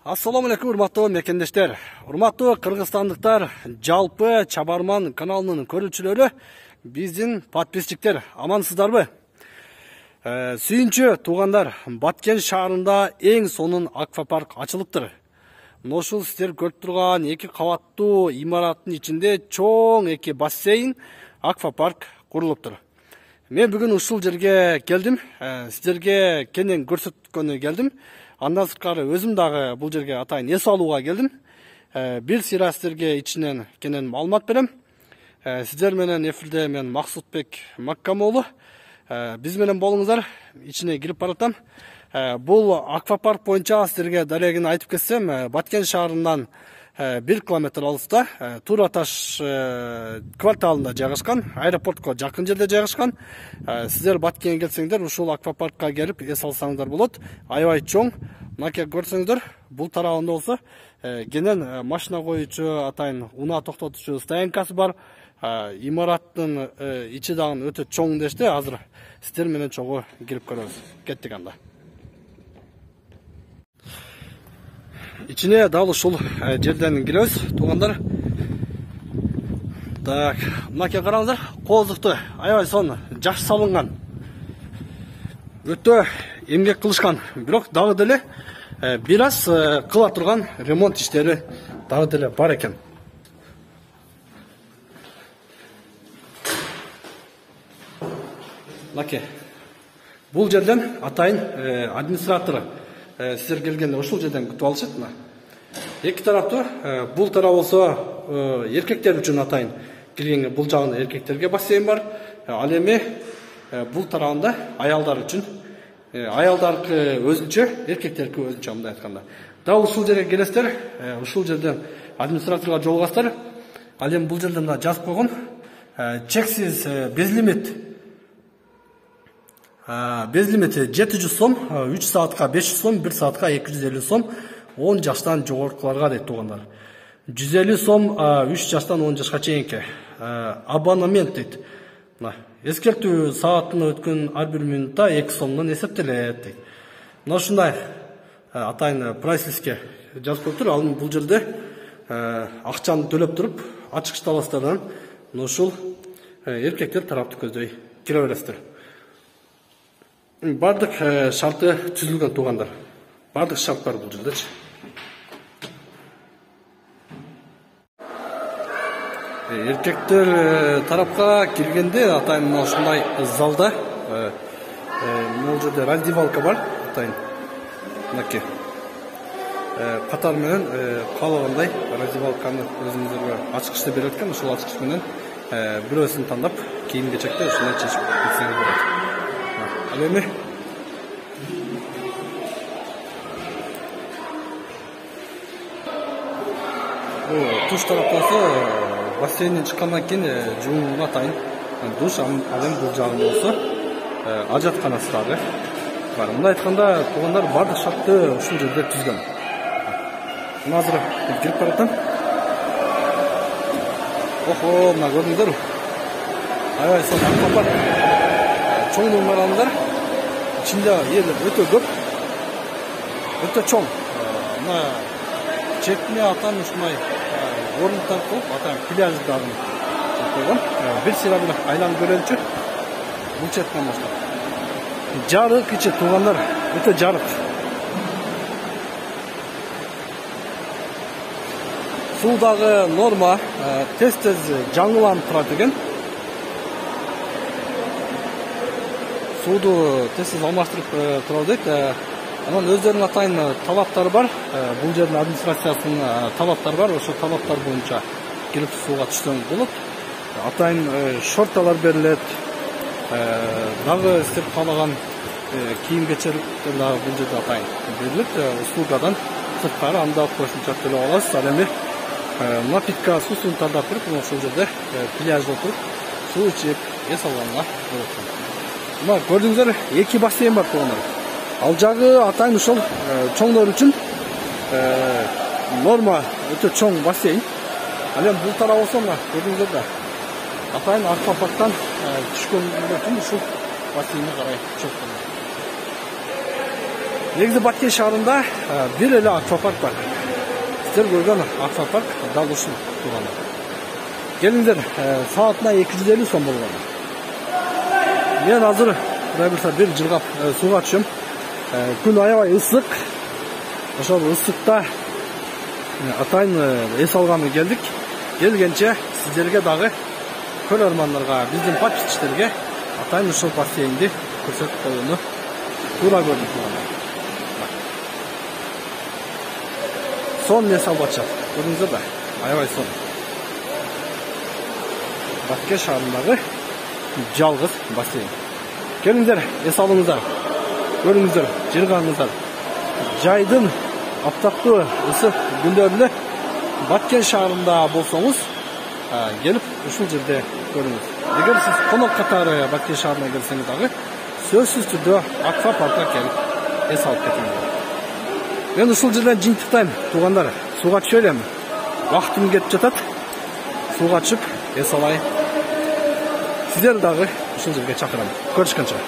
Assalamu алейкум, урматтуу мекендештер. Урматтуу кыргызстандыктар, жалпы Чабарман каналынын көрүүчүлөрү, биздин подписчиктер, амансыздарбы? Сүйүнчү туугандар, Баткен шаарында эң сонун аквапарк ачылыптыр. Ушул сиздер көрүп турган 2 кабаттуу имараттын ичинде чоң 2 бассейн, аквапарк курулуптур. Мен бүгүн ушул жерге келдим, сиздерге кенен көрсөткөнү келдим. Андан сырткары өзүм дагы бул жерге атайын эс алууга келдим. Бир сыйра сиздерге ичинен кенен маалымат берем. Сиздер менен эфирде мен Максутбек Маккамоğlu. Биз менен болуңуздар, ичине кирип баратам. Бул аквапарк боюнча сиздерге дарегин айтып кетсем, Баткен шаарынан 1 километр алыста, Тураташ кварталында жайгашкан, аэропортко жакын жерде жайгашкан. Сиздер Баткенге келсеңдер, ушул аквапаркка келип эс алсаңыздар болот. Аябай чоң. Мынакей көрсөңүздөр, бул тарабында болсо, кенен машина коюучу, атайын унаа токтотуучу стоянкасы бар. Имараттын ичи дагы өтө чоң дешти. Азыр сиздер менен чогуу кирип көрөбүз. Кеттик анда. İçine dal ушул жерден киребиз, туугандар. Так, мынакей караңыздар, коздукту аябай сонун жакшы салынган. Өтө эмгек кылышкан, бирок дагы деле бир аз кыла турган ремонт иштери дагы деле бар экен. Мынакей. Бул жерден атайын администратору сиздер келгенде ушул жерден күтүп алышат. Эки тараптуу, бул тарап болсо эркектер үчүн атайын келгенге, бул жагында эркектерге бассейн бар. Ал эми бул тарабында аялдар үчүн, аялдаркы өзүнчө, эркектерки өзүнчө, мындай айтканда. Да ушул жерге келесиздер, ушул жерден администраторго жолугасыздар. Ал эми бул жерден да жазып койгон, чексиз безлимит. Безлимити 700 сом, 3 саатка 500 сом, 1 саатка 250 сом, 10 жаштан жогоркуларга дейт туугандар. 150 сом 3 жаштан 10 жашка чейинки абонемент дейт. Эскертүү саатына өткөн ар бир минутта 2 сомдон эсептелет дейт. Мына ушундай атайын прайс-листке жазып коюптур. Ал бул жерде акчаны төлөп туруп, ачкычты аласыздар. Ушул эркектер тарапты көздөй кире бересиздер. Бардык шарты түзүлгөн туугандар. Бардык шарт бар бул жердечи. Эркектер тарапка киргенде атайын мына ушундай залда бул жерде раздевалка бар, атайын. Мынакей. Катар менен каалагандай раздевалканы өзүңүзгө ачкычты берет экен, ушул ачкыч менен бирөөсүн тандап, кийим-кечекти ушундай чечип кетсеңиз болот. Ал эми туш тараптасы бассейнден чыккандан кийин жуунууга атайын душ, ал эми бул жагында болсо ажатканасы дагы бар. Мындай айтканда, туугандар, бардык шартты ушул жерде түзгөн. Мына азыр кирип баратам. Охо, мына көрдүңүздөр. Аябай сонун аквапарк. Чоңдугун караңыздар. İçinde yer öte көп, öte çoğ. Mına çekme atan ушундай орунтар кылып, атайын пляждарын койгон. Бир сыйра бир айланып көрөнчү. Бул четтен баштап. Жарык ичи туугандар, өтө жарык. Суу дагы норма, тез-тез жаңыланып турат экен. Сууду тез алмаштырып турат дейт. Анан өздөрүнүн атайын талаптары бар. Бул жердин администрациясынын талаптары бар. Ошол талаптар боюнча келип сууга түшсөң болот. Атайын шорталар берилет. Дагы сиздер каалаган кийим-кечектер дагы бул жерде атайын берилет. Услугадан сырткары анда кошумча төлөп аласыз. Ал эми напитка суусун тандап туруп, ошол жерде пляжда отуруп суу ичип эс алганга болот. Мына көрдүңүздөр, 2 бассейн бар туугандар. Ал жагы атайын ошол чоңдор үчүн норма өтө чоң бассейн. Ал эми бул тарап болсо, мына көрдүңүздөр да атайын аквапарктан түшкөндөр үчүн ушул бассейнге карай чөктүр. Негізі Баткен шаарында бир эле аквапарк бар. Сіздер көргөн аквапарк дал ушул турган. Келиңдер, саатына 250 сом болгон. Мен азыр бир жылгап сууга түшөм. Күн аябай ысык. Ошол ысыкта атайын эс алганы келдик. Келгенче сиздерге дагы көрөрмандарга, биздин подписчиктерге атайын ушул бассейнди көрсөтүп коюуну туура көрдүк. Son ne salbatacak? Görünüzde de aябай son. Баткен шаарындагы жалгыз бассейн. Келиңдер, эс алыңыздар. Көрүңүздөр, жыргаңыздар. Жайдын аптаптуу ысык күндөрүндө Баткен шаарында болсоңуз, келип ушул жерде көрүңүз. Эгер сиз конок катары Баткен шаарына келсеңиз дагы, сөзсүз түрдө аквапаркка келип эс алып кетиңиз. Мен ушул жерден жыйынтыктайм, туугандар. Сууга түшө элем. Вактым кетип жатат. Сууга түшүп, эс алайын. Сиздер дагы ушул жерге чакырам. Көрүшкөнчө.